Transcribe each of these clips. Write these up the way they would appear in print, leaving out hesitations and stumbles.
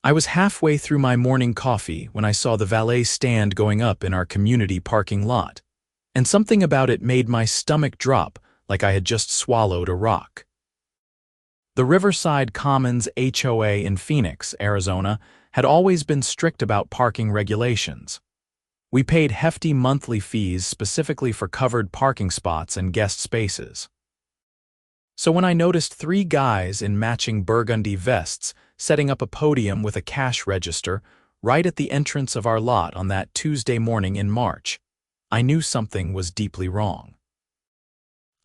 I was halfway through my morning coffee when I saw the valet stand going up in our community parking lot, and something about it made my stomach drop like I had just swallowed a rock. The Riverside Commons HOA in Phoenix, Arizona, had always been strict about parking regulations. We paid hefty monthly fees specifically for covered parking spots and guest spaces. So when I noticed three guys in matching burgundy vests setting up a podium with a cash register right at the entrance of our lot on that Tuesday morning in March, I knew something was deeply wrong.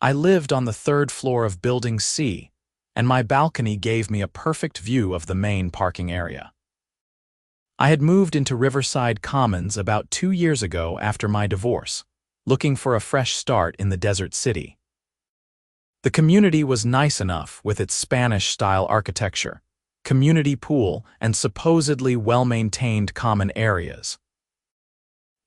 I lived on the third floor of Building C, and my balcony gave me a perfect view of the main parking area. I had moved into Riverside Commons about 2 years ago after my divorce, looking for a fresh start in the desert city. The community was nice enough with its Spanish-style architecture, community pool, and supposedly well-maintained common areas.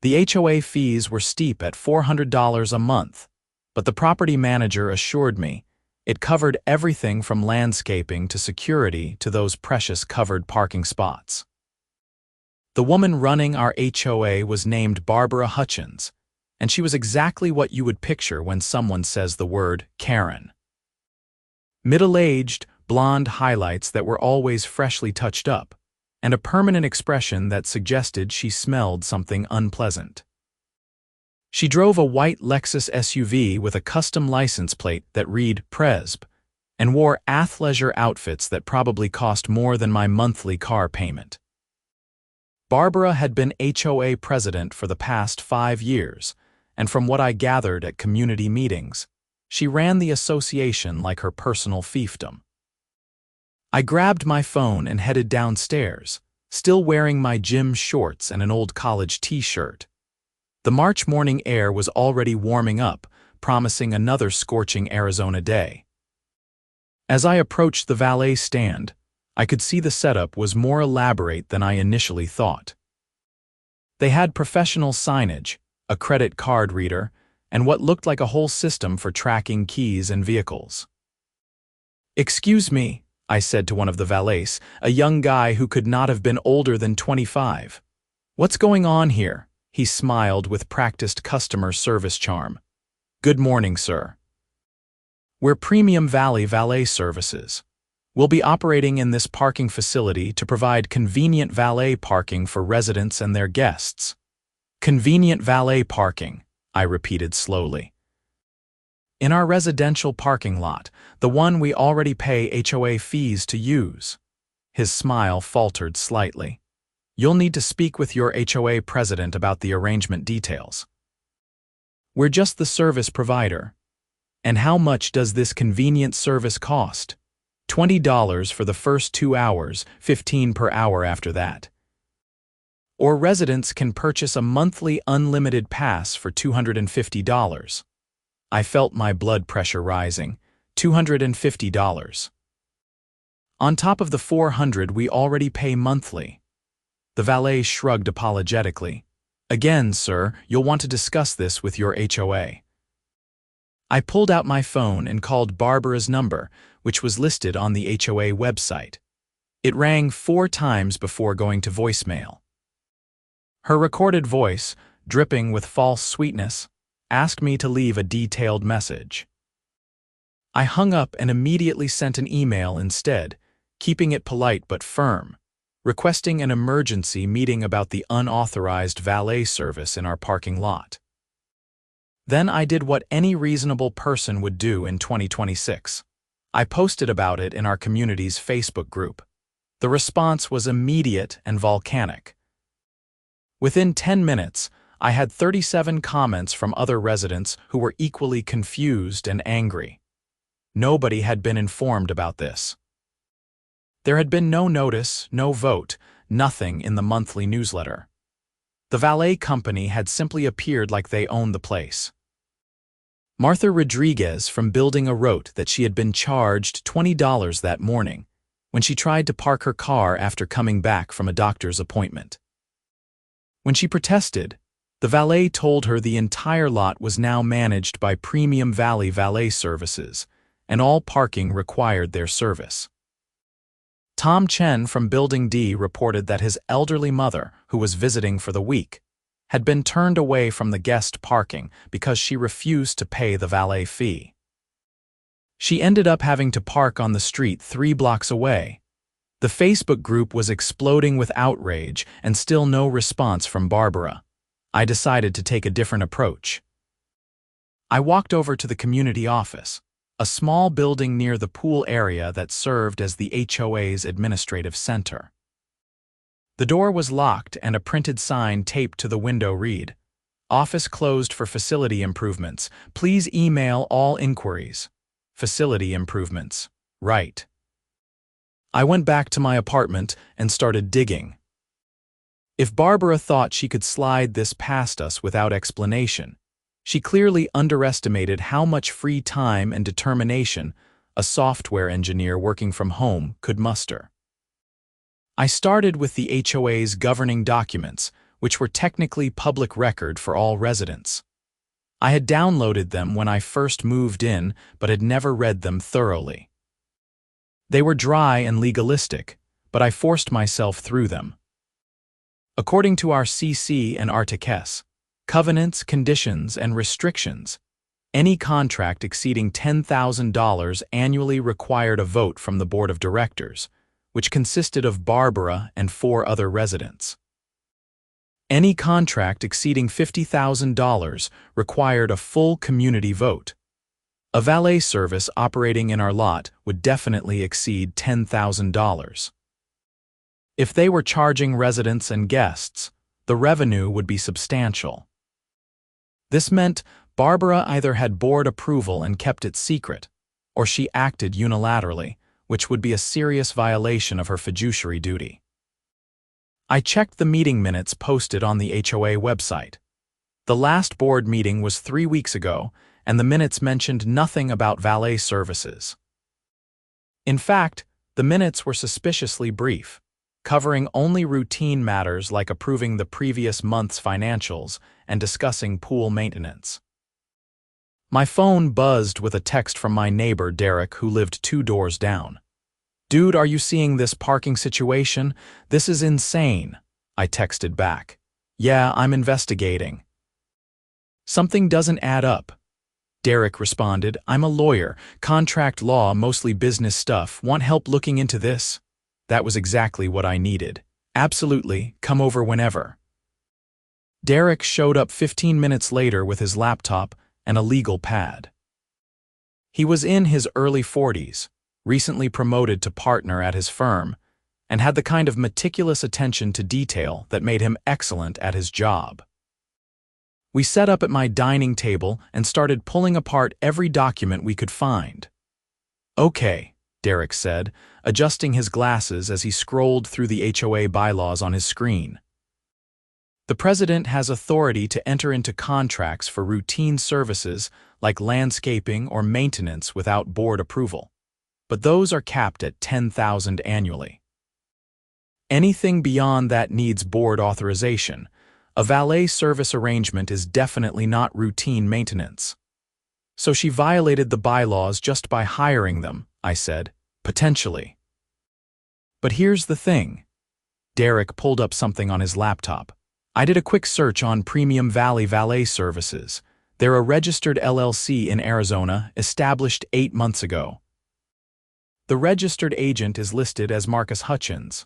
The HOA fees were steep at $400 a month, but the property manager assured me it covered everything from landscaping to security to those precious covered parking spots. The woman running our HOA was named Barbara Hutchins, and she was exactly what you would picture when someone says the word Karen. Middle-aged, blonde highlights that were always freshly touched up, and a permanent expression that suggested she smelled something unpleasant. She drove a white Lexus SUV with a custom license plate that read Presb, and wore athleisure outfits that probably cost more than my monthly car payment. Barbara had been HOA president for the past 5 years, and from what I gathered at community meetings, she ran the association like her personal fiefdom. I grabbed my phone and headed downstairs, still wearing my gym shorts and an old college t-shirt. The March morning air was already warming up, promising another scorching Arizona day. As I approached the valet stand, I could see the setup was more elaborate than I initially thought. They had professional signage, a credit card reader, and what looked like a whole system for tracking keys and vehicles. "Excuse me," I said to one of the valets, a young guy who could not have been older than 25. "What's going on here?" He smiled with practiced customer service charm. "Good morning, sir. We're Premium Valley Valet Services. We'll be operating in this parking facility to provide convenient valet parking for residents and their guests." "Convenient valet parking," I repeated slowly. "In our residential parking lot, the one we already pay HOA fees to use." His smile faltered slightly. "You'll need to speak with your HOA president about the arrangement details. We're just the service provider. And how much does this convenient service cost?" $20 for the first 2 hours, $15 per hour after that. Or residents can purchase a monthly unlimited pass for $250. I felt my blood pressure rising. $250. On top of the $400 we already pay monthly. The valet shrugged apologetically. "Again, sir, you'll want to discuss this with your HOA." I pulled out my phone and called Barbara's number, which was listed on the HOA website. It rang 4 times before going to voicemail. Her recorded voice, dripping with false sweetness, asked me to leave a detailed message. I hung up and immediately sent an email instead, keeping it polite but firm, requesting an emergency meeting about the unauthorized valet service in our parking lot. Then I did what any reasonable person would do in 2026. I posted about it in our community's Facebook group. The response was immediate and volcanic. Within 10 minutes, I had 37 comments from other residents who were equally confused and angry. Nobody had been informed about this. There had been no notice, no vote, nothing in the monthly newsletter. The valet company had simply appeared like they owned the place. Martha Rodriguez from Building A wrote that she had been charged $20 that morning when she tried to park her car after coming back from a doctor's appointment. When she protested, the valet told her the entire lot was now managed by Premium Valley Valet Services, and all parking required their service. Tom Chen from Building D reported that his elderly mother, who was visiting for the week, had been turned away from the guest parking because she refused to pay the valet fee. She ended up having to park on the street 3 blocks away. The Facebook group was exploding with outrage and still no response from Barbara. I decided to take a different approach. I walked over to the community office, a small building near the pool area that served as the HOA's administrative center. The door was locked and a printed sign taped to the window read, "Office closed for facility improvements. Please email all inquiries." Facility improvements. Right. I went back to my apartment and started digging. If Barbara thought she could slide this past us without explanation, she clearly underestimated how much free time and determination a software engineer working from home could muster. I started with the HOA's governing documents, which were technically public record for all residents. I had downloaded them when I first moved in, but had never read them thoroughly. They were dry and legalistic, but I forced myself through them. According to our CC and Articles, covenants, conditions, and restrictions, any contract exceeding $10,000 annually required a vote from the board of directors, which consisted of Barbara and 4 other residents. Any contract exceeding $50,000 required a full community vote. A valet service operating in our lot would definitely exceed $10,000. If they were charging residents and guests, the revenue would be substantial. This meant Barbara either had board approval and kept it secret, or she acted unilaterally, which would be a serious violation of her fiduciary duty. I checked the meeting minutes posted on the HOA website. The last board meeting was 3 weeks ago, and the minutes mentioned nothing about valet services. In fact, the minutes were suspiciously brief, covering only routine matters like approving the previous month's financials and discussing pool maintenance. My phone buzzed with a text from my neighbor Derek, who lived 2 doors down. "Dude, are you seeing this parking situation? This is insane," I texted back. "Yeah, I'm investigating." "Something doesn't add up." Derek responded, "I'm a lawyer, contract law, mostly business stuff. Want help looking into this?" That was exactly what I needed. "Absolutely, come over whenever." Derek showed up 15 minutes later with his laptop and a legal pad. He was in his early 40s, recently promoted to partner at his firm, and had the kind of meticulous attention to detail that made him excellent at his job. We set up at my dining table and started pulling apart every document we could find. "Okay," Derek said, adjusting his glasses as he scrolled through the HOA bylaws on his screen. "The president has authority to enter into contracts for routine services like landscaping or maintenance without board approval, but those are capped at $10,000 annually. Anything beyond that needs board authorization. A valet service arrangement is definitely not routine maintenance." "So she violated the bylaws just by hiring them," I said. "Potentially." "But here's the thing." Derek pulled up something on his laptop. "I did a quick search on Premium Valley Valet Services. They're a registered LLC in Arizona, established 8 months ago. The registered agent is listed as Marcus Hutchins."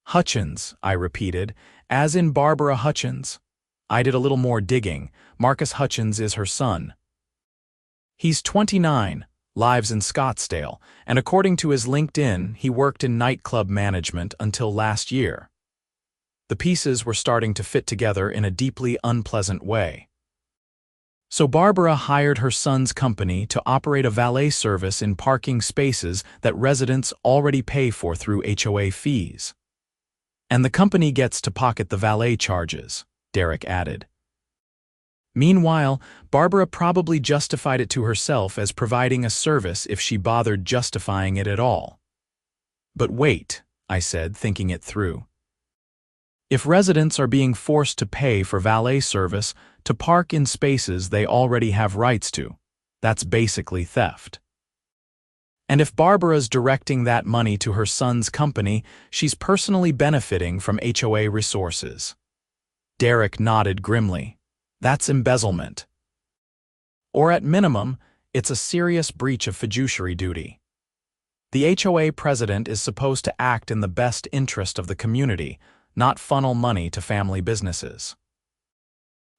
"Hutchins," I repeated, "as in Barbara Hutchins?" I did a little more digging. Marcus Hutchins is her son. He's 29, lives in Scottsdale, and according to his LinkedIn, he worked in nightclub management until last year. The pieces were starting to fit together in a deeply unpleasant way. So Barbara hired her son's company to operate a valet service in parking spaces that residents already pay for through HOA fees. "And the company gets to pocket the valet charges," Derek added. Meanwhile, Barbara probably justified it to herself as providing a service if she bothered justifying it at all. "But wait," I said, thinking it through. "If residents are being forced to pay for valet service to park in spaces they already have rights to, that's basically theft. And if Barbara's directing that money to her son's company, she's personally benefiting from HOA resources. Derek nodded grimly. That's embezzlement. Or at minimum, it's a serious breach of fiduciary duty. The HOA president is supposed to act in the best interest of the community, not funnel money to family businesses.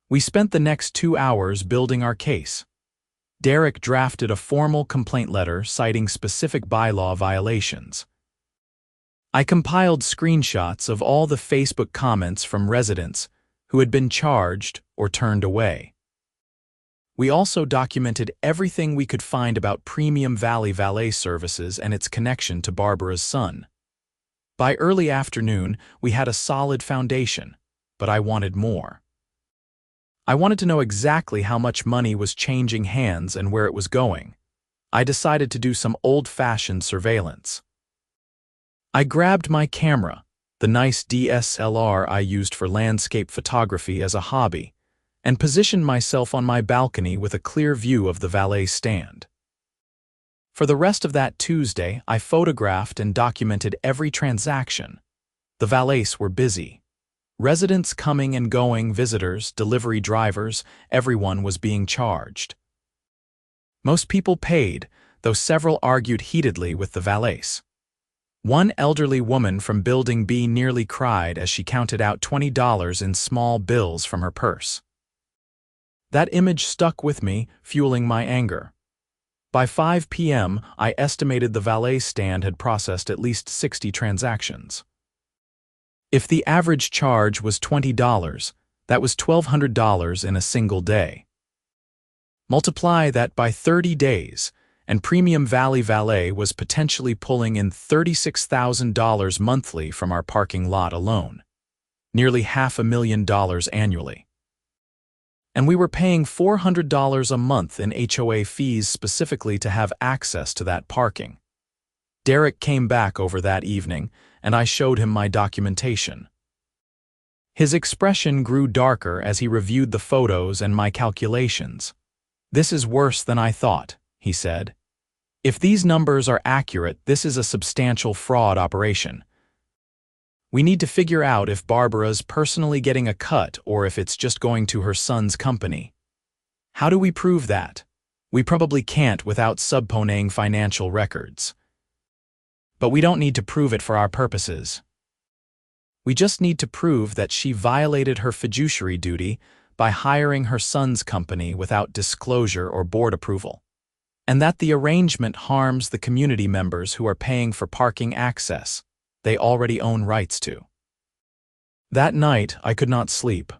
We spent the next 2 hours building our case. Derek drafted a formal complaint letter citing specific bylaw violations. I compiled screenshots of all the Facebook comments from residents who had been charged or turned away. We also documented everything we could find about Premium Valley Valet services and its connection to Barbara's son. By early afternoon, we had a solid foundation, but I wanted more. I wanted to know exactly how much money was changing hands and where it was going. I decided to do some old-fashioned surveillance. I grabbed my camera, the nice DSLR I used for landscape photography as a hobby, and positioned myself on my balcony with a clear view of the valet stand. For the rest of that Tuesday, I photographed and documented every transaction. The valets were busy. Residents coming and going, visitors, delivery drivers, everyone was being charged. Most people paid, though several argued heatedly with the valets. One elderly woman from Building B nearly cried as she counted out $20 in small bills from her purse. That image stuck with me, fueling my anger. By 5 p.m., I estimated the valet stand had processed at least 60 transactions. If the average charge was $20, that was $1,200 in a single day. Multiply that by 30 days, and Premium Valley Valet was potentially pulling in $36,000 monthly from our parking lot alone, nearly $500,000 annually. And we were paying $400 a month in HOA fees specifically to have access to that parking. Derek came back over that evening, and I showed him my documentation. His expression grew darker as he reviewed the photos and my calculations. "This is worse than I thought," he said. "If these numbers are accurate, this is a substantial fraud operation. We need to figure out if Barbara's personally getting a cut or if it's just going to her son's company. How do we prove that? We probably can't without subpoenaing financial records. But we don't need to prove it for our purposes. We just need to prove that she violated her fiduciary duty by hiring her son's company without disclosure or board approval, and that the arrangement harms the community members who are paying for parking access they already own rights to." That night, I could not sleep.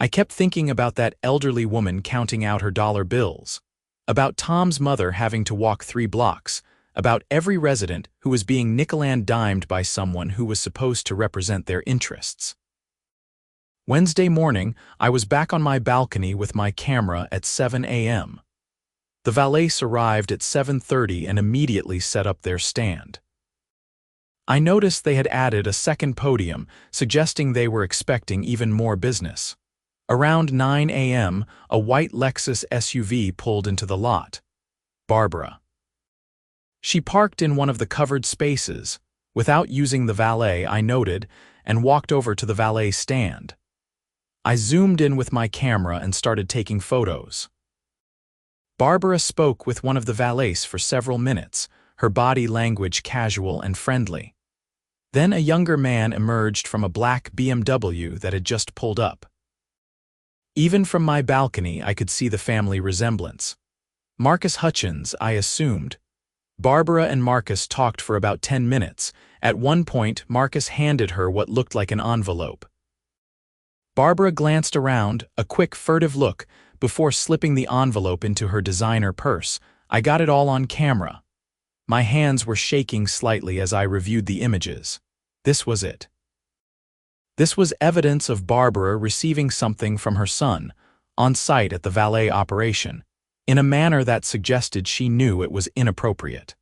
I kept thinking about that elderly woman counting out her dollar bills, about Tom's mother having to walk 3 blocks, about every resident who was being nickel-and-dimed by someone who was supposed to represent their interests. Wednesday morning, I was back on my balcony with my camera at 7 a.m. The valets arrived at 7:30 and immediately set up their stand. I noticed they had added a second podium, suggesting they were expecting even more business. Around 9 a.m., a white Lexus SUV pulled into the lot. Barbara. She parked in one of the covered spaces. Without using the valet, I noted, and walked over to the valet stand. I zoomed in with my camera and started taking photos. Barbara spoke with one of the valets for several minutes, her body language casual and friendly. Then a younger man emerged from a black BMW that had just pulled up. Even from my balcony, I could see the family resemblance. Marcus Hutchins, I assumed. Barbara and Marcus talked for about 10 minutes. At one point, Marcus handed her what looked like an envelope. Barbara glanced around, a quick furtive look, before slipping the envelope into her designer purse. I got it all on camera. My hands were shaking slightly as I reviewed the images. This was it. This was evidence of Barbara receiving something from her son, on site at the valet operation, in a manner that suggested she knew it was inappropriate.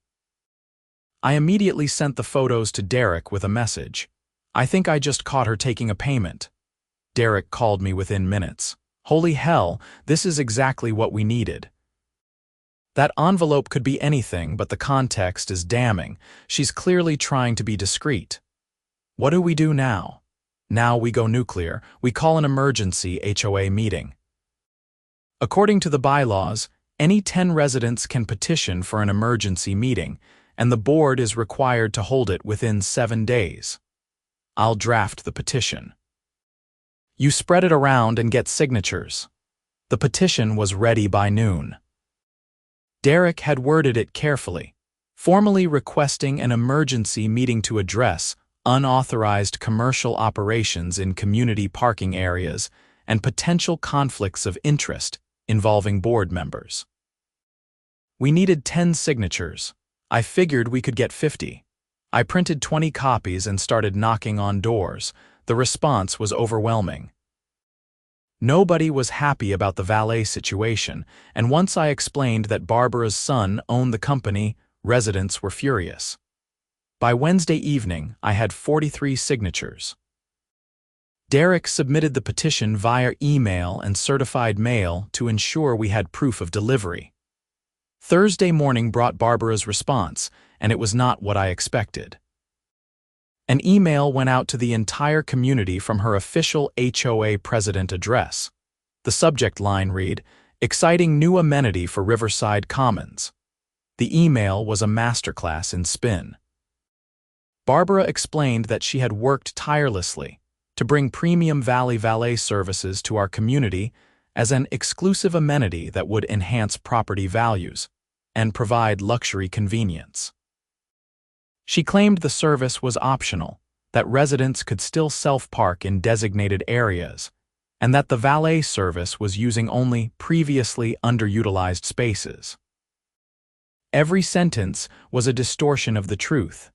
I immediately sent the photos to Derek with a message. "I think I just caught her taking a payment." Derek called me within minutes. "Holy hell, this is exactly what we needed." That envelope could be anything, but the context is damning. She's clearly trying to be discreet. What do we do now? Now we go nuclear. We call an emergency HOA meeting. According to the bylaws, any 10 residents can petition for an emergency meeting, and the board is required to hold it within 7 days. I'll draft the petition. You spread it around and get signatures. The petition was ready by noon. Derek had worded it carefully, formally requesting an emergency meeting to address unauthorized commercial operations in community parking areas and potential conflicts of interest involving board members. We needed 10 signatures. I figured we could get 50. I printed 20 copies and started knocking on doors. The response was overwhelming. Nobody was happy about the Valet situation, and once I explained that Barbara's son owned the company, residents were furious. By Wednesday evening, I had 43 signatures. Derek submitted the petition via email and certified mail to ensure we had proof of delivery. Thursday morning brought Barbara's response, and it was not what I expected. An email went out to the entire community from her official HOA president address. The subject line read, "Exciting new amenity for Riverside Commons." The email was a masterclass in spin. Barbara explained that she had worked tirelessly to bring premium valet services to our community as an exclusive amenity that would enhance property values and provide luxury convenience. She claimed the service was optional, that residents could still self-park in designated areas, and that the valet service was using only previously underutilized spaces. Every sentence was a distortion of the truth.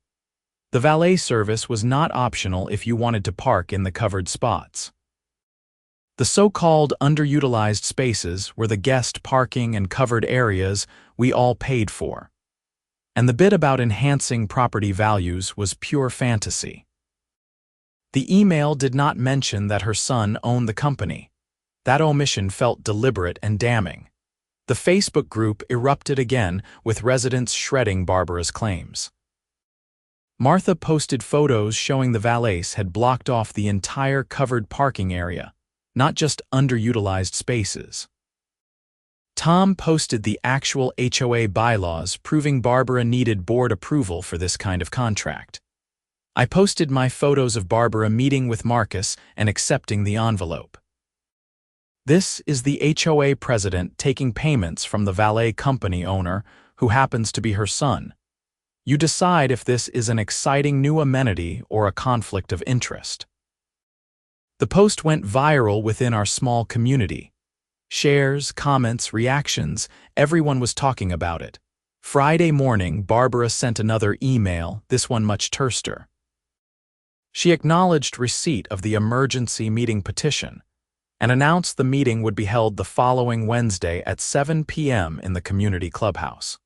The valet service was not optional if you wanted to park in the covered spots. The so-called underutilized spaces were the guest parking and covered areas we all paid for. And the bit about enhancing property values was pure fantasy. The email did not mention that her son owned the company. That omission felt deliberate and damning. The Facebook group erupted again, with residents shredding Barbara's claims. Martha posted photos showing the valets had blocked off the entire covered parking area, not just underutilized spaces. Tom posted the actual HOA bylaws proving Barbara needed board approval for this kind of contract. I posted my photos of Barbara meeting with Marcus and accepting the envelope. This is the HOA president taking payments from the valet company owner, who happens to be her son. You decide if this is an exciting new amenity or a conflict of interest. The post went viral within our small community. Shares, comments, reactions, everyone was talking about it. Friday morning, Barbara sent another email, this one much terser. She acknowledged receipt of the emergency meeting petition and announced the meeting would be held the following Wednesday at 7 p.m. in the community clubhouse.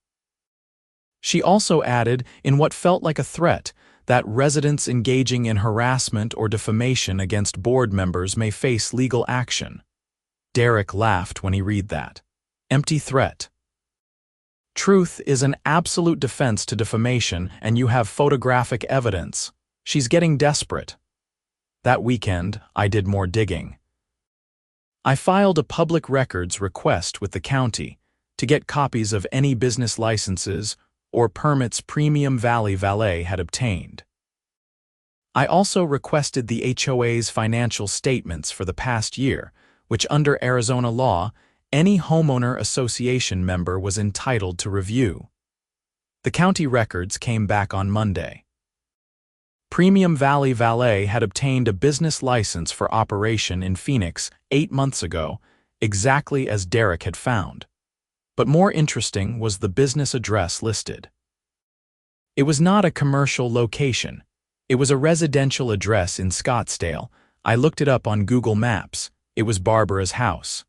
She also added, in what felt like a threat, that residents engaging in harassment or defamation against board members may face legal action. Derek laughed when he read that. Empty threat. Truth is an absolute defense to defamation, and you have photographic evidence. She's getting desperate. That weekend, I did more digging. I filed a public records request with the county to get copies of any business licenses or permits Premium Valley Valet had obtained. I also requested the HOA's financial statements for the past year, which under Arizona law, any homeowner association member was entitled to review. The county records came back on Monday. Premium Valley Valet had obtained a business license for operation in Phoenix 8 months ago, exactly as Derek had found. But more interesting was the business address listed. It was not a commercial location. It was a residential address in Scottsdale. I looked it up on Google Maps. It was Barbara's house.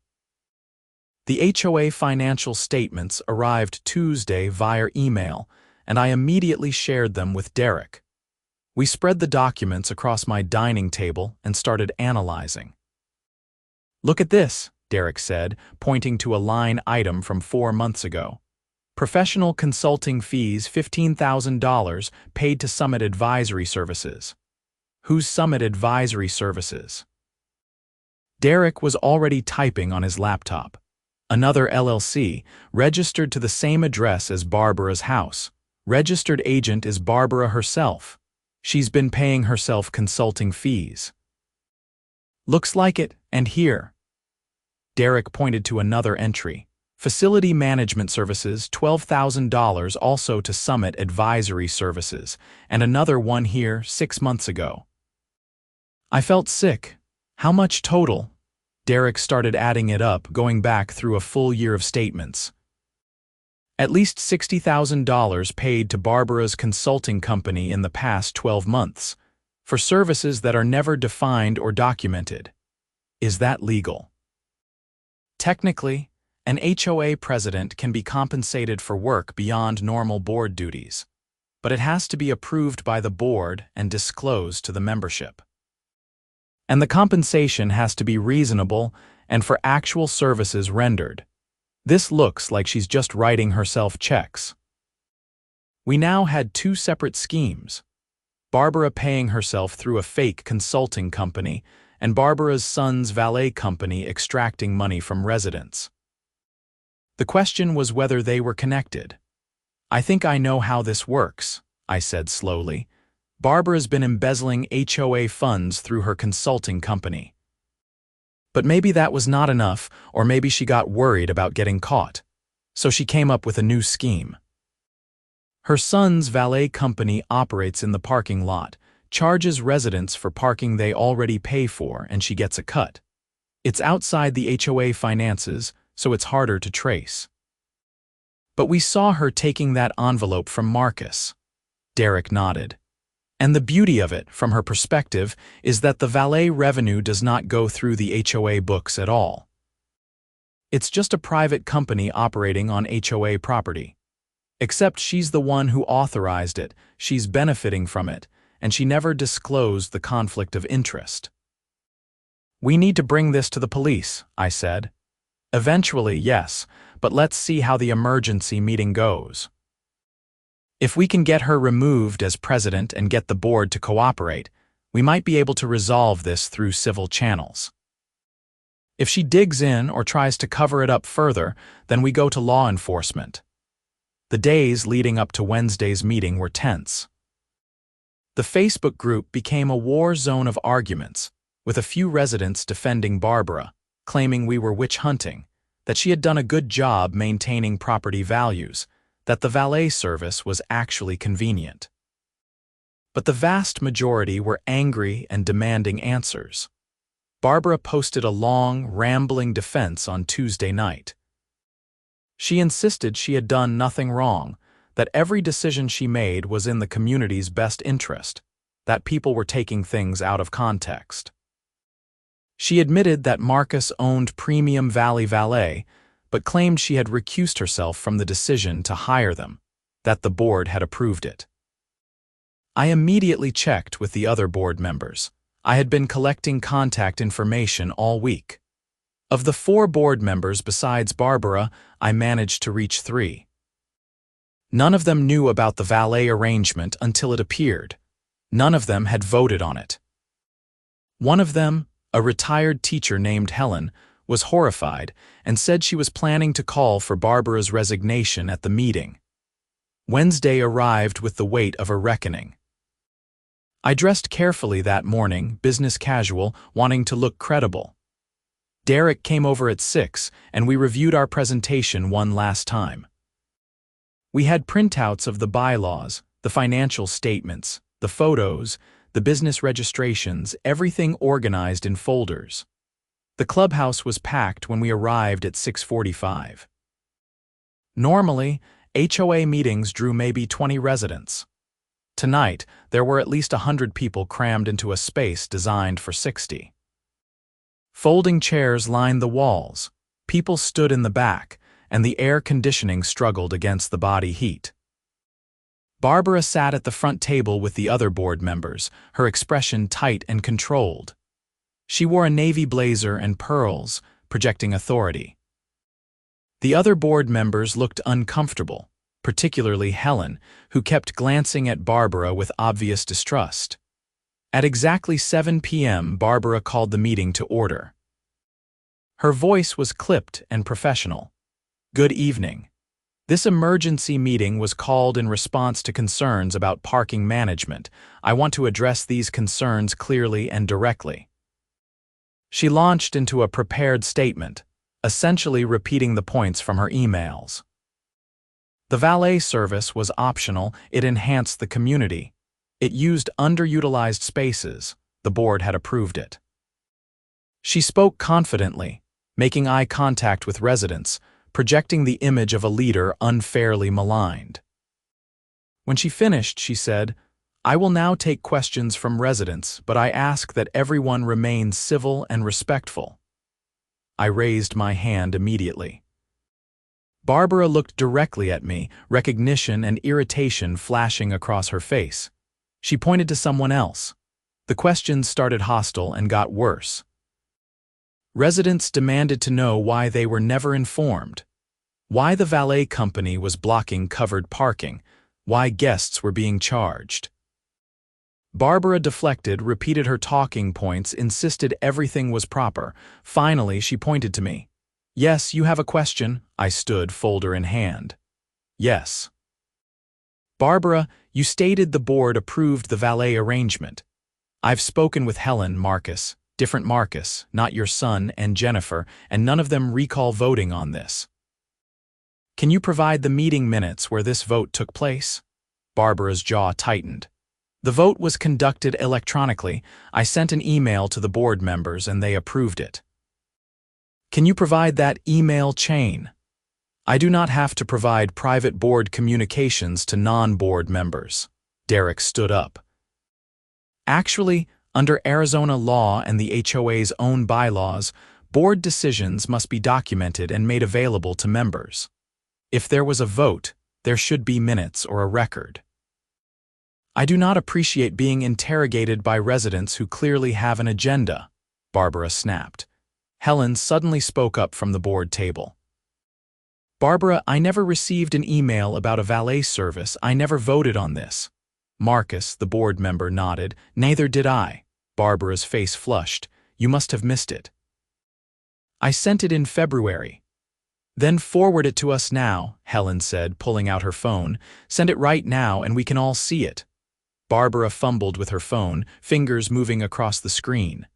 The HOA financial statements arrived Tuesday via email, and I immediately shared them with Derek. We spread the documents across my dining table and started analyzing. "Look at this," Derek said, pointing to a line item from 4 months ago. Professional consulting fees $15,000 paid to Summit Advisory Services. Who's Summit Advisory Services? Derek was already typing on his laptop. Another LLC, registered to the same address as Barbara's house. Registered agent is Barbara herself. She's been paying herself consulting fees. Looks like it, and here. Derek pointed to another entry. Facility Management Services, $12,000 also to Summit Advisory Services, and another one here 6 months ago. I felt sick. How much total? Derek started adding it up, going back through a full year of statements. At least $60,000 paid to Barbara's consulting company in the past 12 months, for services that are never defined or documented. Is that legal? Technically, an HOA president can be compensated for work beyond normal board duties, but it has to be approved by the board and disclosed to the membership. And the compensation has to be reasonable and for actual services rendered. This looks like she's just writing herself checks. We now had 2 separate schemes. Barbara paying herself through a fake consulting company and Barbara's son's valet company extracting money from residents. The question was whether they were connected. I think I know how this works, I said slowly. Barbara's been embezzling HOA funds through her consulting company. But maybe that was not enough, or maybe she got worried about getting caught. So she came up with a new scheme. Her son's valet company operates in the parking lot, charges residents for parking they already pay for, and she gets a cut. It's outside the HOA finances, so it's harder to trace. But we saw her taking that envelope from Marcus. Derek nodded. And the beauty of it, from her perspective, is that the valet revenue does not go through the HOA books at all. It's just a private company operating on HOA property. Except she's the one who authorized it, she's benefiting from it, and she never disclosed the conflict of interest. We need to bring this to the police, I said. Eventually, yes, but let's see how the emergency meeting goes. If we can get her removed as president and get the board to cooperate, we might be able to resolve this through civil channels. If she digs in or tries to cover it up further, then we go to law enforcement. The days leading up to Wednesday's meeting were tense. The Facebook group became a war zone of arguments, with a few residents defending Barbara, claiming we were witch hunting, that she had done a good job maintaining property values, that the valet service was actually convenient. But the vast majority were angry and demanding answers. Barbara posted a long, rambling defense on Tuesday night. She insisted she had done nothing wrong, that every decision she made was in the community's best interest, that people were taking things out of context. She admitted that Marcus owned Premium Valley Valet, but claimed she had recused herself from the decision to hire them, that the board had approved it. I immediately checked with the other board members. I had been collecting contact information all week. Of the 4 board members besides Barbara, I managed to reach 3. None of them knew about the valet arrangement until it appeared. None of them had voted on it. One of them, a retired teacher named Helen, was horrified and said she was planning to call for Barbara's resignation at the meeting. Wednesday arrived with the weight of a reckoning. I dressed carefully that morning, business casual, wanting to look credible. Derek came over at 6, and we reviewed our presentation one last time. We had printouts of the bylaws, the financial statements, the photos, the business registrations, everything organized in folders. The clubhouse was packed when we arrived at 6:45. Normally, HOA meetings drew maybe 20 residents. Tonight, there were at least 100 people crammed into a space designed for 60. Folding chairs lined the walls, people stood in the back, and the air conditioning struggled against the body heat. Barbara sat at the front table with the other board members, her expression tight and controlled. She wore a navy blazer and pearls, projecting authority. The other board members looked uncomfortable, particularly Helen, who kept glancing at Barbara with obvious distrust. At exactly 7 p.m., Barbara called the meeting to order. Her voice was clipped and professional. "Good evening. This emergency meeting was called in response to concerns about parking management. I want to address these concerns clearly and directly." She launched into a prepared statement, essentially repeating the points from her emails. The valet service was optional. It enhanced the community. It used underutilized spaces. The board had approved it. She spoke confidently, making eye contact with residents, projecting the image of a leader unfairly maligned. When she finished, she said, "I will now take questions from residents, but I ask that everyone remain civil and respectful." I raised my hand immediately. Barbara looked directly at me, recognition and irritation flashing across her face. She pointed to someone else. The questions started hostile and got worse. Residents demanded to know why they were never informed, why the valet company was blocking covered parking, why guests were being charged. Barbara deflected, repeated her talking points, insisted everything was proper. Finally, she pointed to me. "Yes, you have a question." I stood, folder in hand. "Yes." "Barbara, you stated the board approved the valet arrangement. I've spoken with Helen, Marcus, different Marcus, not your son, and Jennifer, and none of them recall voting on this. Can you provide the meeting minutes where this vote took place?" Barbara's jaw tightened. "The vote was conducted electronically. I sent an email to the board members and they approved it." "Can you provide that email chain?" "I do not have to provide private board communications to non-board members." Derek stood up. "Actually, under Arizona law and the HOA's own bylaws, board decisions must be documented and made available to members. If there was a vote, there should be minutes or a record." "I do not appreciate being interrogated by residents who clearly have an agenda," Barbara snapped. Helen suddenly spoke up from the board table. "Barbara, I never received an email about a valet service. I never voted on this." Marcus, the board member, nodded. "Neither did I." Barbara's face flushed. "You must have missed it." "I sent it in February." "Then forward it to us now," Helen said, pulling out her phone. "Send it right now and we can all see it." Barbara fumbled with her phone, fingers moving across the screen.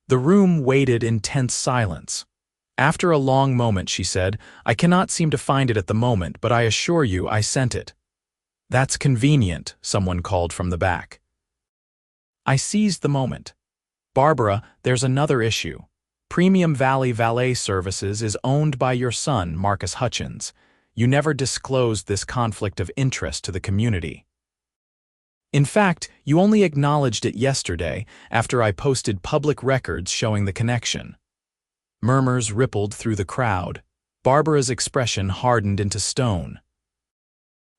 The room waited in tense silence. After a long moment, she said, "I cannot seem to find it at the moment, but I assure you I sent it." "That's convenient," someone called from the back. I seized the moment. "Barbara, there's another issue. Premium Valley Valet Services is owned by your son, Marcus Hutchins. You never disclosed this conflict of interest to the community. In fact, you only acknowledged it yesterday after I posted public records showing the connection." Murmurs rippled through the crowd. Barbara's expression hardened into stone.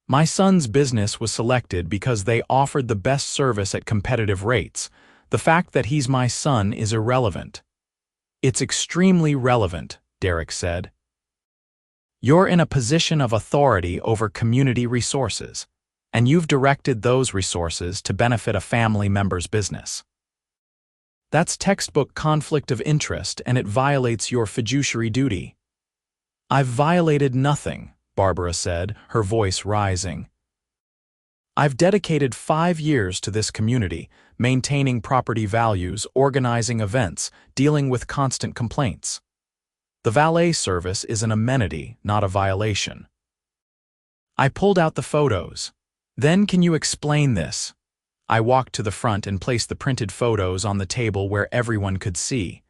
"My son's business was selected because they offered the best service at competitive rates. The fact that he's my son is irrelevant." "It's extremely relevant," Derek said. "You're in a position of authority over community resources, and you've directed those resources to benefit a family member's business. That's textbook conflict of interest, and it violates your fiduciary duty." "I've violated nothing," Barbara said, her voice rising. "I've dedicated 5 years to this community, maintaining property values, organizing events, dealing with constant complaints. The valet service is an amenity, not a violation." I pulled out the photos. "Then can you explain this?" I walked to the front and placed the printed photos on the table where everyone could see.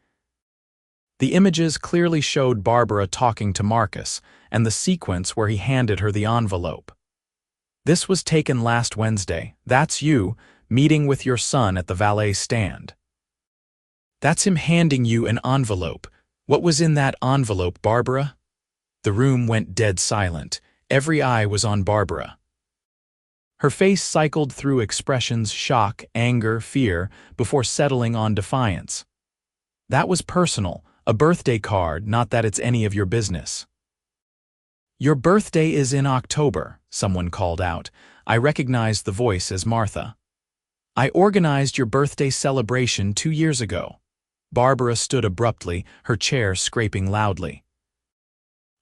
The images clearly showed Barbara talking to Marcus, and the sequence where he handed her the envelope. "This was taken last Wednesday. That's you, meeting with your son at the valet stand." "That's him handing you an envelope. What was in that envelope, Barbara?" The room went dead silent. Every eye was on Barbara. Her face cycled through expressions: shock, anger, fear, before settling on defiance. "That was personal, a birthday card, not that it's any of your business." "Your birthday is in October," someone called out. I recognized the voice as Martha. "I organized your birthday celebration 2 years ago." Barbara stood abruptly, her chair scraping loudly.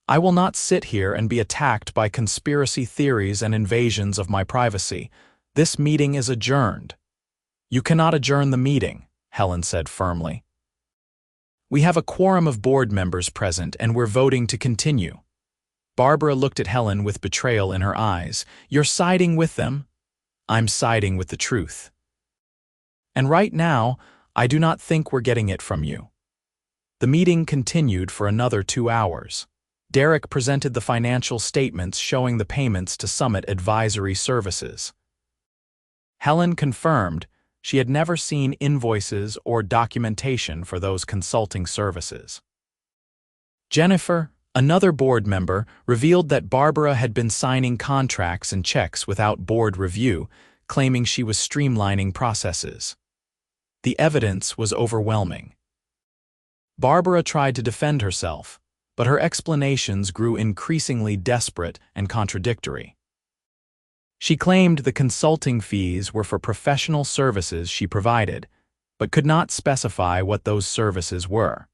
"I will not sit here and be attacked by conspiracy theories and invasions of my privacy. This meeting is adjourned." "You cannot adjourn the meeting," Helen said firmly. "We have a quorum of board members present and we're voting to continue." Barbara looked at Helen with betrayal in her eyes. "You're siding with them?" "I'm siding with the truth. And right now, I do not think we're getting it from you." The meeting continued for another 2 hours. Derek presented the financial statements showing the payments to Summit Advisory Services. Helen confirmed she had never seen invoices or documentation for those consulting services. Jennifer, another board member, revealed that Barbara had been signing contracts and checks without board review, claiming she was streamlining processes. The evidence was overwhelming. Barbara tried to defend herself, but her explanations grew increasingly desperate and contradictory. She claimed the consulting fees were for professional services she provided, but could not specify what those services were.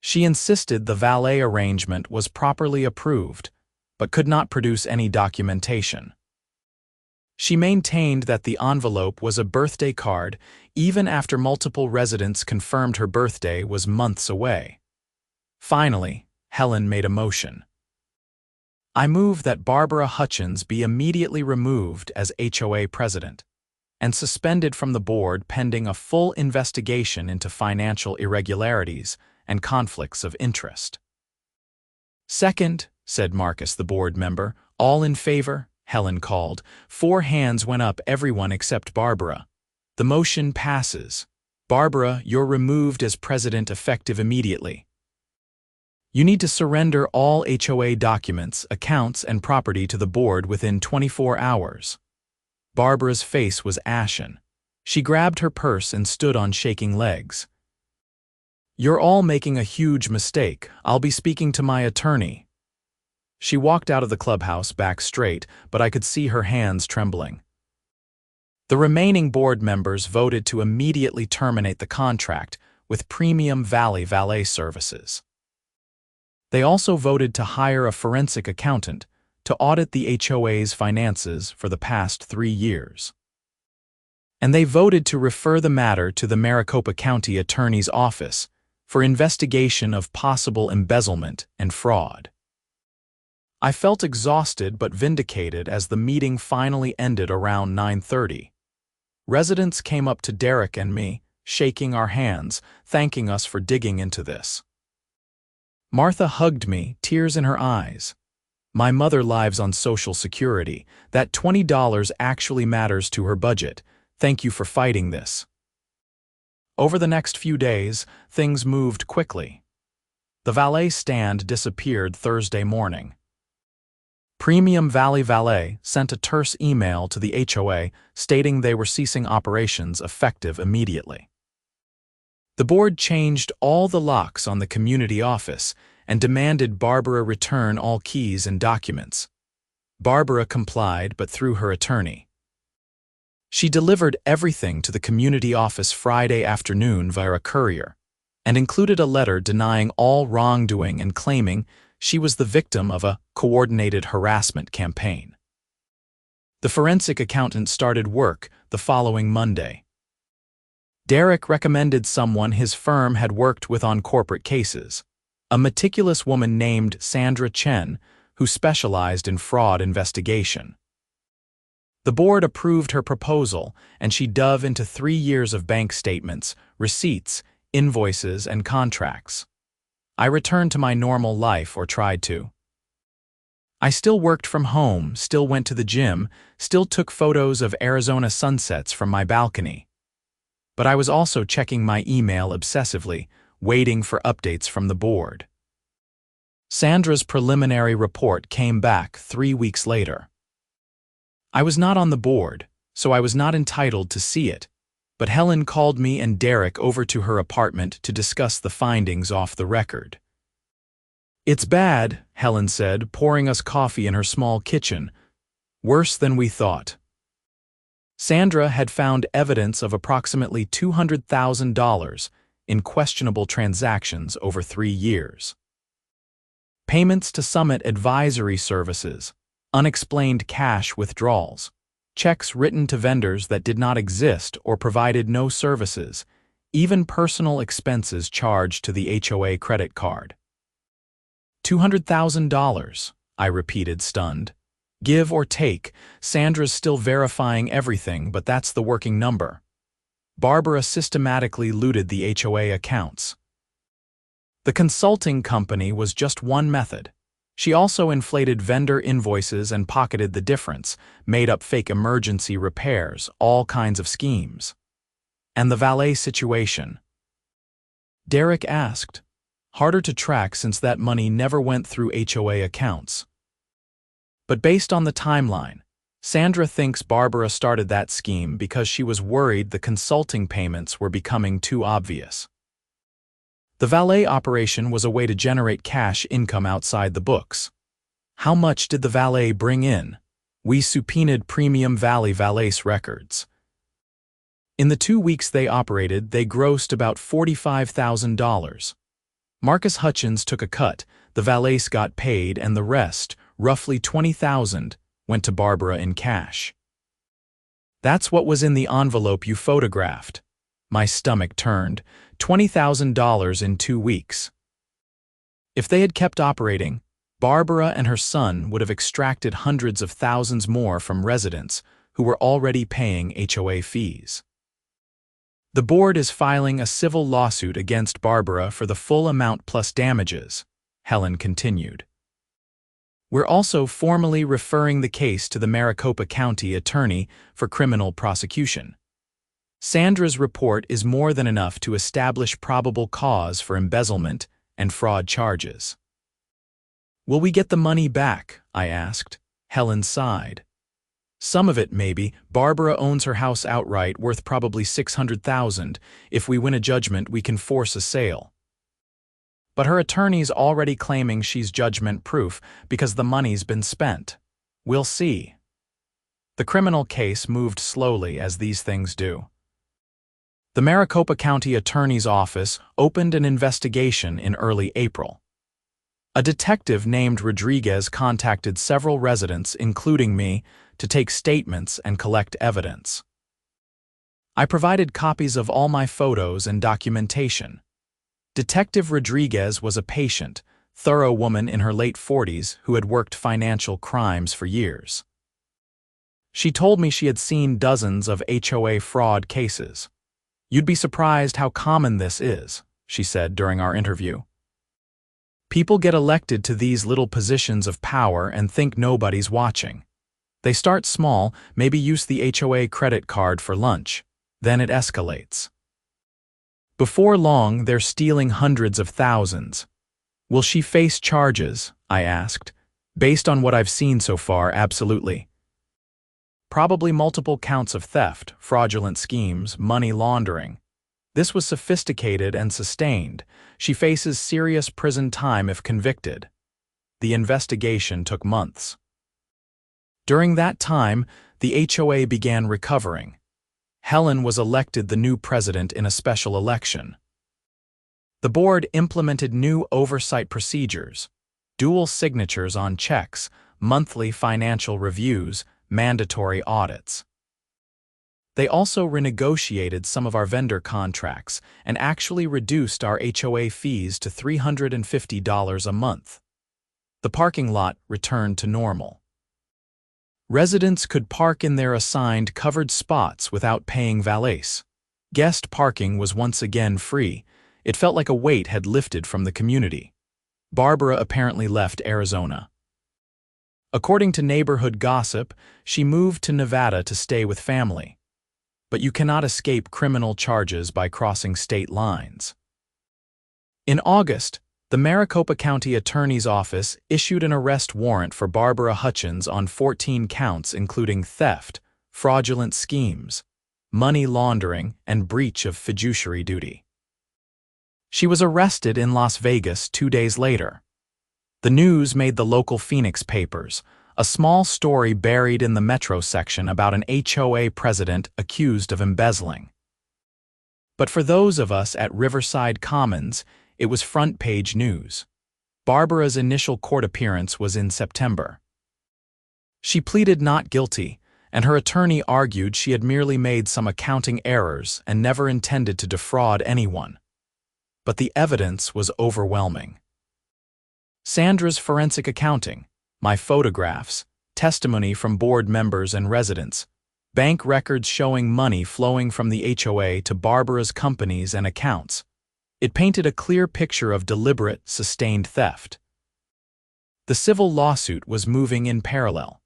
She insisted the valet arrangement was properly approved, but could not produce any documentation. She maintained that the envelope was a birthday card even after multiple residents confirmed her birthday was months away. Finally, Helen made a motion. "I move that Barbara Hutchins be immediately removed as HOA president and suspended from the board pending a full investigation into financial irregularities and conflicts of interest." "Second," said Marcus, the board member. "All in favor?" Helen called. 4 hands went up, everyone except Barbara. "The motion passes. Barbara, you're removed as president effective immediately. You need to surrender all HOA documents, accounts, and property to the board within 24 hours. Barbara's face was ashen. She grabbed her purse and stood on shaking legs. "You're all making a huge mistake. I'll be speaking to my attorney." She walked out of the clubhouse back straight, but I could see her hands trembling. The remaining board members voted to immediately terminate the contract with Premium Valet services. They also voted to hire a forensic accountant to audit the HOA's finances for the past 3 years. And they voted to refer the matter to the Maricopa County Attorney's Office for investigation of possible embezzlement and fraud. I felt exhausted but vindicated as the meeting finally ended around 9:30. Residents came up to Derek and me, shaking our hands, thanking us for digging into this. Martha hugged me, tears in her eyes. "My mother lives on Social Security. That $20 actually matters to her budget. Thank you for fighting this." Over the next few days, things moved quickly. The valet stand disappeared Thursday morning. Premium Valet sent a terse email to the HOA stating they were ceasing operations effective immediately. The board changed all the locks on the community office and demanded Barbara return all keys and documents. Barbara complied, but through her attorney. She delivered everything to the community office Friday afternoon via a courier, and included a letter denying all wrongdoing and claiming she was the victim of a coordinated harassment campaign. The forensic accountant started work the following Monday. Derek recommended someone his firm had worked with on corporate cases, a meticulous woman named Sandra Chen, who specialized in fraud investigation. The board approved her proposal, and she dove into 3 years of bank statements, receipts, invoices, and contracts. I returned to my normal life, or tried to. I still worked from home, still went to the gym, still took photos of Arizona sunsets from my balcony. But I was also checking my email obsessively, waiting for updates from the board. Sandra's preliminary report came back 3 weeks later. I was not on the board, so I was not entitled to see it, but Helen called me and Derek over to her apartment to discuss the findings off the record. "It's bad," Helen said, pouring us coffee in her small kitchen. "Worse than we thought." Sandra had found evidence of approximately $200,000 in questionable transactions over 3 years. Payments to Summit advisory services, unexplained cash withdrawals, checks written to vendors that did not exist or provided no services, even personal expenses charged to the HOA credit card. $200,000, I repeated, stunned. Give or take, Sandra's still verifying everything, but that's the working number. Barbara systematically looted the HOA accounts. The consulting company was just one method. She also inflated vendor invoices and pocketed the difference, made up fake emergency repairs, all kinds of schemes. And the Valet situation? Derek asked. Harder to track since that money never went through HOA accounts. But based on the timeline, Sandra thinks Barbara started that scheme because she was worried the consulting payments were becoming too obvious. The Valet operation was a way to generate cash income outside the books. How much did the Valet bring in? We subpoenaed premium Valet's records. In the 2 weeks they operated, they grossed about $45,000. Marcus Hutchins took a cut, the Valets got paid, and the rest, roughly $20,000, went to Barbara in cash. That's what was in the envelope you photographed. My stomach turned. $20,000 in 2 weeks. If they had kept operating, Barbara and her son would have extracted hundreds of thousands more from residents who were already paying HOA fees. The board is filing a civil lawsuit against Barbara for the full amount plus damages, Helen continued. We're also formally referring the case to the Maricopa County Attorney for criminal prosecution. Sandra's report is more than enough to establish probable cause for embezzlement and fraud charges. Will we get the money back? I asked. Helen sighed. Some of it, maybe. Barbara owns her house outright, worth probably $600,000. If we win a judgment, we can force a sale. But her attorney's already claiming she's judgment-proof because the money's been spent. We'll see. The criminal case moved slowly, as these things do. The Maricopa County Attorney's Office opened an investigation in early April. A detective named Rodriguez contacted several residents, including me, to take statements and collect evidence. I provided copies of all my photos and documentation. Detective Rodriguez was a patient, thorough woman in her late 40s who had worked financial crimes for years. She told me she had seen dozens of HOA fraud cases. You'd be surprised how common this is, she said during our interview. People get elected to these little positions of power and think nobody's watching. They start small, maybe use the HOA credit card for lunch. Then it escalates. Before long, they're stealing hundreds of thousands. Will she face charges? I asked. Based on what I've seen so far, absolutely. Probably multiple counts of theft, fraudulent schemes, money laundering. This was sophisticated and sustained. She faces serious prison time if convicted. The investigation took months. During that time, the HOA began recovering. Helen was elected the new president in a special election. The board implemented new oversight procedures, dual signatures on checks, monthly financial reviews, mandatory audits. They also renegotiated some of our vendor contracts and actually reduced our HOA fees to $350 a month. The parking lot returned to normal. Residents could park in their assigned covered spots without paying valets. Guest parking was once again free. It felt like a weight had lifted from the community. Barbara apparently left Arizona. According to neighborhood gossip, she moved to Nevada to stay with family. But you cannot escape criminal charges by crossing state lines. In August, the Maricopa County Attorney's Office issued an arrest warrant for Barbara Hutchins on 14 counts including theft, fraudulent schemes, money laundering, and breach of fiduciary duty. She was arrested in Las Vegas 2 days later. The news made the local Phoenix papers, a small story buried in the Metro section about an HOA president accused of embezzling. But for those of us at Riverside Commons, it was front-page news. Barbara's initial court appearance was in September. She pleaded not guilty, and her attorney argued she had merely made some accounting errors and never intended to defraud anyone. But the evidence was overwhelming. Sandra's forensic accounting, my photographs, testimony from board members and residents, bank records showing money flowing from the HOA to Barbara's companies and accounts. It painted a clear picture of deliberate, sustained theft. The civil lawsuit was moving in parallel.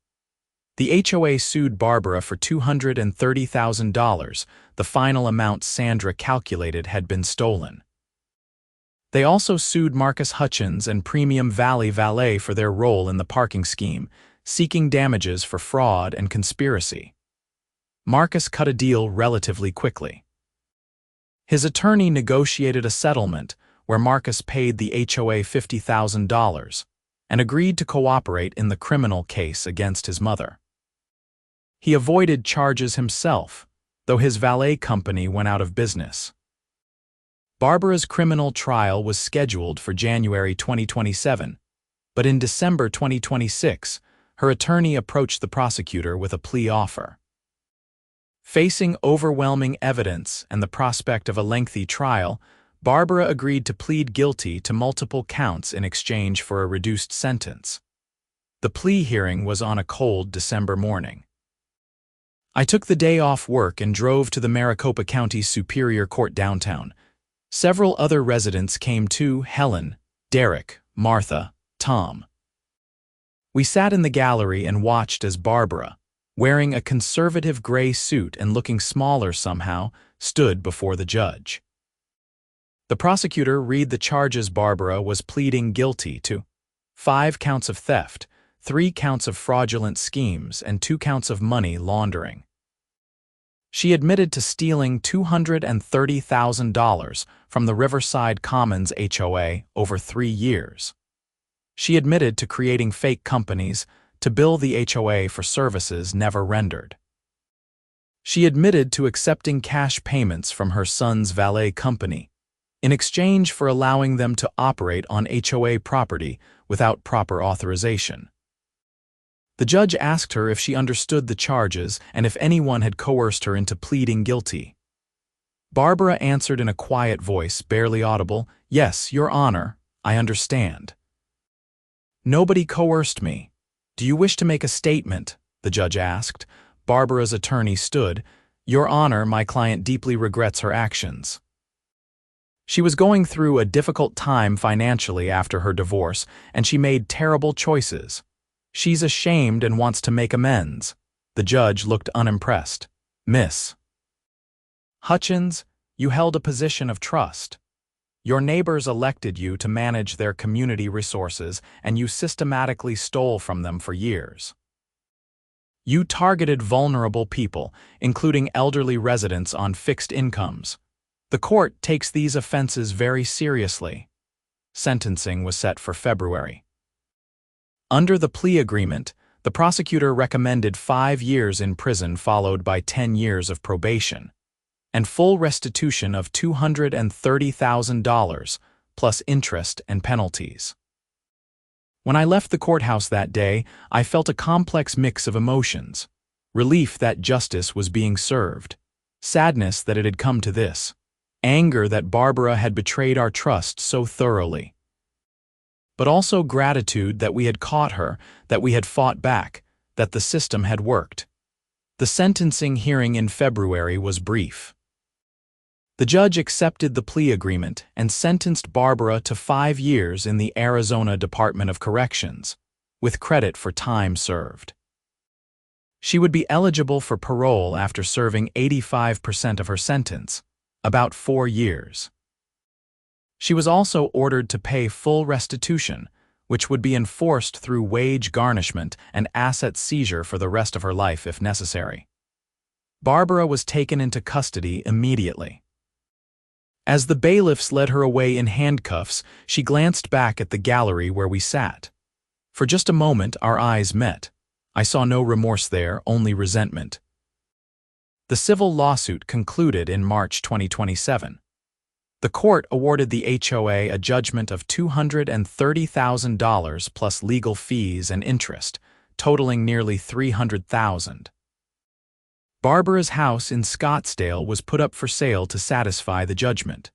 The HOA sued Barbara for $230,000, the final amount Sandra calculated had been stolen. They also sued Marcus Hutchins and Premium Valet for their role in the parking scheme, seeking damages for fraud and conspiracy. Marcus cut a deal relatively quickly. His attorney negotiated a settlement where Marcus paid the HOA $50,000 and agreed to cooperate in the criminal case against his mother. He avoided charges himself, though his valet company went out of business. Barbara's criminal trial was scheduled for January 2027, but in December 2026, her attorney approached the prosecutor with a plea offer. Facing overwhelming evidence and the prospect of a lengthy trial, Barbara agreed to plead guilty to multiple counts in exchange for a reduced sentence. The plea hearing was on a cold December morning. I took the day off work and drove to the Maricopa County Superior Court downtown. Several other residents came too: Helen, Derek, Martha, Tom. We sat in the gallery and watched as Barbara, wearing a conservative gray suit and looking smaller somehow, stood before the judge. The prosecutor read the charges. Barbara was pleading guilty to 5 counts of theft, 3 counts of fraudulent schemes, and 2 counts of money laundering. She admitted to stealing $230,000 from the Riverside Commons HOA over 3 years. She admitted to creating fake companies to bill the HOA for services never rendered. She admitted to accepting cash payments from her son's valet company in exchange for allowing them to operate on HOA property without proper authorization. The judge asked her if she understood the charges and if anyone had coerced her into pleading guilty. Barbara answered in a quiet voice, barely audible, "Yes, Your Honor, I understand." "Nobody coerced me. Do you wish to make a statement?" the judge asked. Barbara's attorney stood. "Your Honor, my client deeply regrets her actions. She was going through a difficult time financially after her divorce, and she made terrible choices. She's ashamed and wants to make amends." The judge looked unimpressed. "Miss Hutchins, you held a position of trust. Your neighbors elected you to manage their community resources, and you systematically stole from them for years. You targeted vulnerable people, including elderly residents on fixed incomes. The court takes these offenses very seriously." Sentencing was set for February. Under the plea agreement, the prosecutor recommended 5 years in prison followed by 10 years of probation, and full restitution of $230,000, plus interest and penalties. When I left the courthouse that day, I felt a complex mix of emotions: relief that justice was being served, sadness that it had come to this, anger that Barbara had betrayed our trust so thoroughly, but also gratitude that we had caught her, that we had fought back, that the system had worked. The sentencing hearing in February was brief. The judge accepted the plea agreement and sentenced Barbara to 5 years in the Arizona Department of Corrections, with credit for time served. She would be eligible for parole after serving 85% of her sentence, about 4 years. She was also ordered to pay full restitution, which would be enforced through wage garnishment and asset seizure for the rest of her life if necessary. Barbara was taken into custody immediately. As the bailiffs led her away in handcuffs, she glanced back at the gallery where we sat. For just a moment, our eyes met. I saw no remorse there, only resentment. The civil lawsuit concluded in March 2027. The court awarded the HOA a judgment of $230,000 plus legal fees and interest, totaling nearly $300,000. Barbara's house in Scottsdale was put up for sale to satisfy the judgment.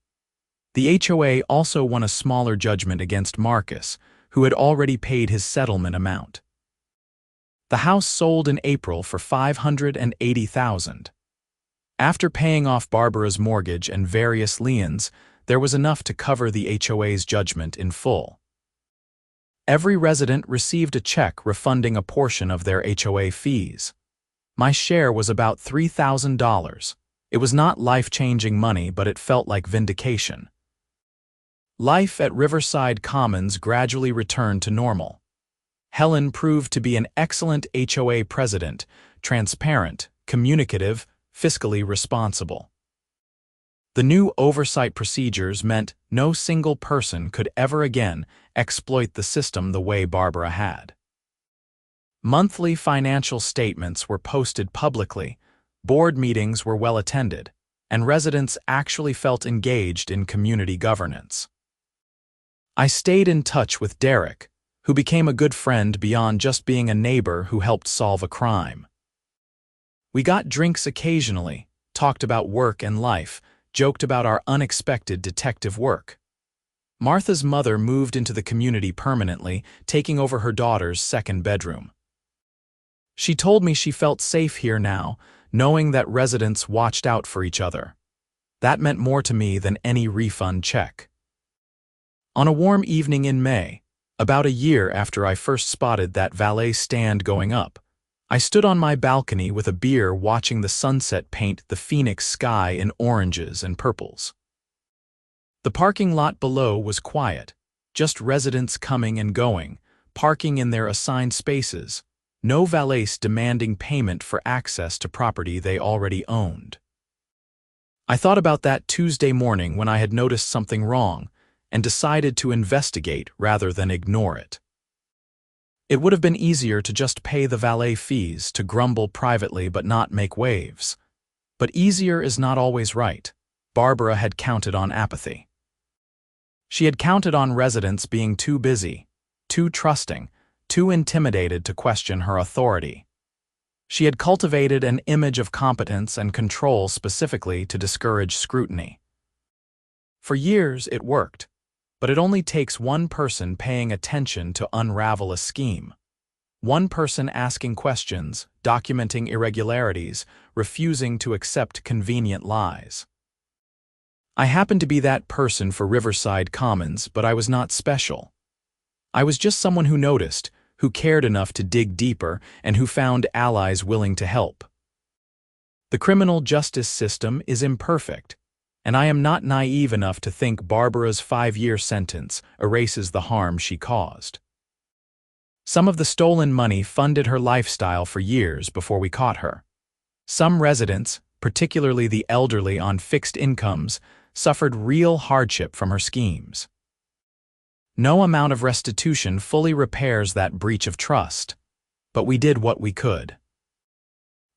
The HOA also won a smaller judgment against Marcus, who had already paid his settlement amount. The house sold in April for $580,000. After paying off Barbara's mortgage and various liens, there was enough to cover the HOA's judgment in full. Every resident received a check refunding a portion of their HOA fees. My share was about $3,000. It was not life-changing money, but it felt like vindication. Life at Riverside Commons gradually returned to normal. Helen proved to be an excellent HOA president, transparent, communicative, fiscally responsible. The new oversight procedures meant no single person could ever again exploit the system the way Barbara had. Monthly financial statements were posted publicly, board meetings were well attended, and residents actually felt engaged in community governance. I stayed in touch with Derek, who became a good friend beyond just being a neighbor who helped solve a crime. We got drinks occasionally, talked about work and life, joked about our unexpected detective work. Martha's mother moved into the community permanently, taking over her daughter's second bedroom. She told me she felt safe here now, knowing that residents watched out for each other. That meant more to me than any refund check. On a warm evening in May, about a year after I first spotted that valet stand going up, I stood on my balcony with a beer watching the sunset paint the Phoenix sky in oranges and purples. The parking lot below was quiet, just residents coming and going, parking in their assigned spaces, no valets demanding payment for access to property they already owned. I thought about that Tuesday morning when I had noticed something wrong and decided to investigate rather than ignore it. It would have been easier to just pay the valet fees, to grumble privately but not make waves. But easier is not always right. Barbara had counted on apathy. She had counted on residents being too busy, too trusting, too intimidated to question her authority. She had cultivated an image of competence and control specifically to discourage scrutiny. For years it worked. But it only takes one person paying attention to unravel a scheme. One person asking questions, documenting irregularities, refusing to accept convenient lies. I happened to be that person for Riverside Commons, but I was not special. I was just someone who noticed, who cared enough to dig deeper, and who found allies willing to help. The criminal justice system is imperfect, and I am not naive enough to think Barbara's 5-year sentence erases the harm she caused. Some of the stolen money funded her lifestyle for years before we caught her. Some residents, particularly the elderly on fixed incomes, suffered real hardship from her schemes. No amount of restitution fully repairs that breach of trust, but we did what we could.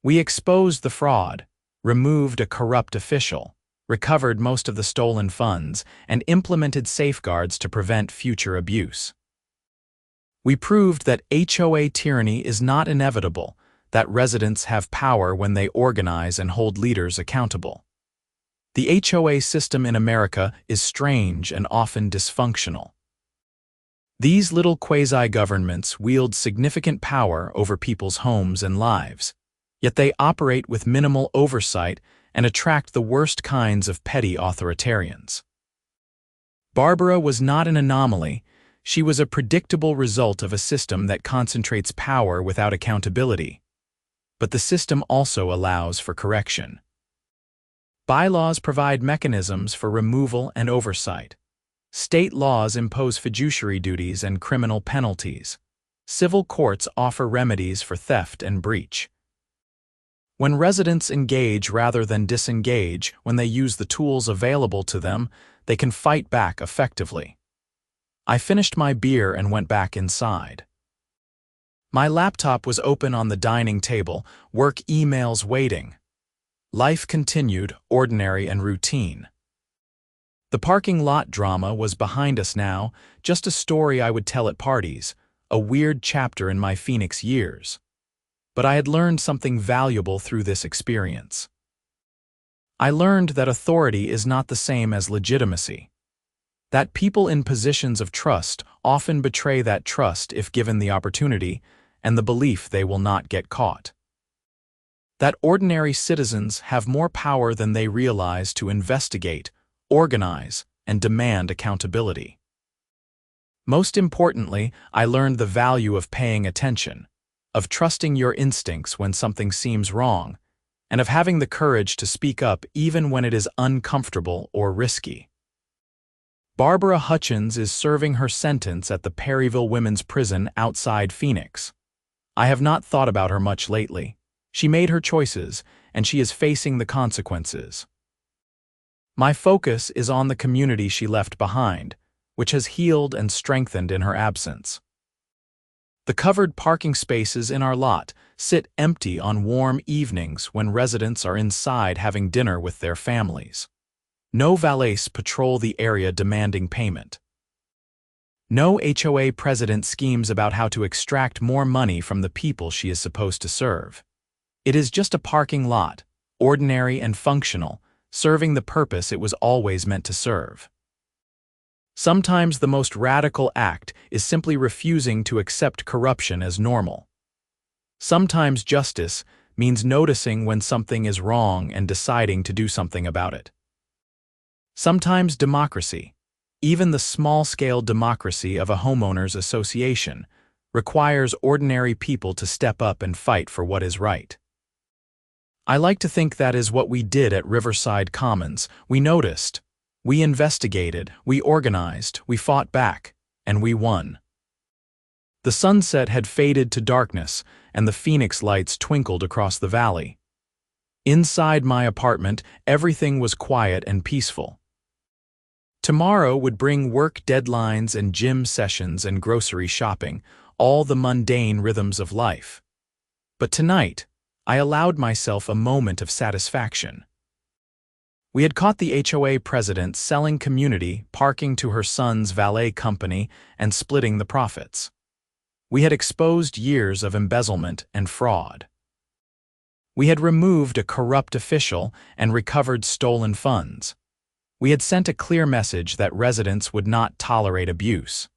We exposed the fraud, removed a corrupt official, recovered most of the stolen funds, and implemented safeguards to prevent future abuse. We proved that HOA tyranny is not inevitable, that residents have power when they organize and hold leaders accountable. The HOA system in America is strange and often dysfunctional. These little quasi-governments wield significant power over people's homes and lives, yet they operate with minimal oversight and attract the worst kinds of petty authoritarians. Barbara was not an anomaly, she was a predictable result of a system that concentrates power without accountability. But the system also allows for correction. Bylaws provide mechanisms for removal and oversight. State laws impose fiduciary duties and criminal penalties. Civil courts offer remedies for theft and breach. When residents engage rather than disengage, when they use the tools available to them, they can fight back effectively. I finished my beer and went back inside. My laptop was open on the dining table, work emails waiting. Life continued, ordinary and routine. The parking lot drama was behind us now, just a story I would tell at parties, a weird chapter in my Phoenix years. But I had learned something valuable through this experience. I learned that authority is not the same as legitimacy. That people in positions of trust often betray that trust if given the opportunity, and the belief they will not get caught. That ordinary citizens have more power than they realize to investigate, organize, and demand accountability. Most importantly, I learned the value of paying attention, of trusting your instincts when something seems wrong, and of having the courage to speak up even when it is uncomfortable or risky. Barbara Hutchins is serving her sentence at the Perryville Women's Prison outside Phoenix. I have not thought about her much lately. She made her choices, and she is facing the consequences. My focus is on the community she left behind, which has healed and strengthened in her absence. The covered parking spaces in our lot sit empty on warm evenings when residents are inside having dinner with their families. No valets patrol the area demanding payment. No HOA president schemes about how to extract more money from the people she is supposed to serve. It is just a parking lot, ordinary and functional, serving the purpose it was always meant to serve. Sometimes the most radical act is simply refusing to accept corruption as normal. Sometimes justice means noticing when something is wrong and deciding to do something about it. Sometimes democracy, even the small-scale democracy of a homeowners association, requires ordinary people to step up and fight for what is right. I like to think that is what we did at Riverside Commons. We noticed, we investigated, we organized, we fought back, and we won. The sunset had faded to darkness, and the Phoenix lights twinkled across the valley. Inside my apartment, everything was quiet and peaceful. Tomorrow would bring work deadlines and gym sessions and grocery shopping, all the mundane rhythms of life. But tonight, I allowed myself a moment of satisfaction. We had caught the HOA president selling community, parking to her son's valet company, and splitting the profits. We had exposed years of embezzlement and fraud. We had removed a corrupt official and recovered stolen funds. We had sent a clear message that residents would not tolerate abuse.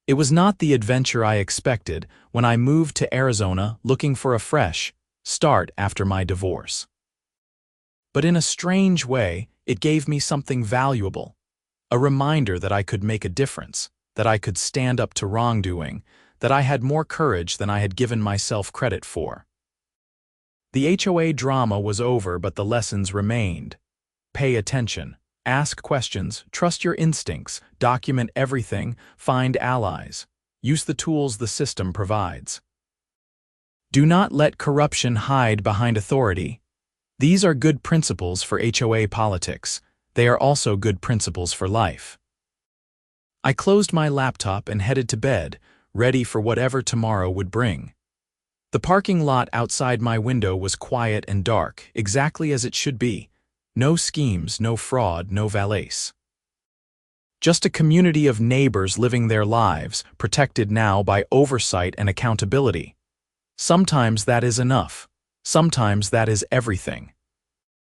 It was not the adventure I expected when I moved to Arizona looking for a fresh start after my divorce. But in a strange way, it gave me something valuable, a reminder that I could make a difference, that I could stand up to wrongdoing, that I had more courage than I had given myself credit for. The HOA drama was over, but the lessons remained. Pay attention. Ask questions, trust your instincts, document everything, find allies. Use the tools the system provides. Do not let corruption hide behind authority. These are good principles for HOA politics. They are also good principles for life. I closed my laptop and headed to bed, ready for whatever tomorrow would bring. The parking lot outside my window was quiet and dark, exactly as it should be. No schemes, no fraud, no valets. Just a community of neighbors living their lives, protected now by oversight and accountability. Sometimes that is enough. Sometimes that is everything.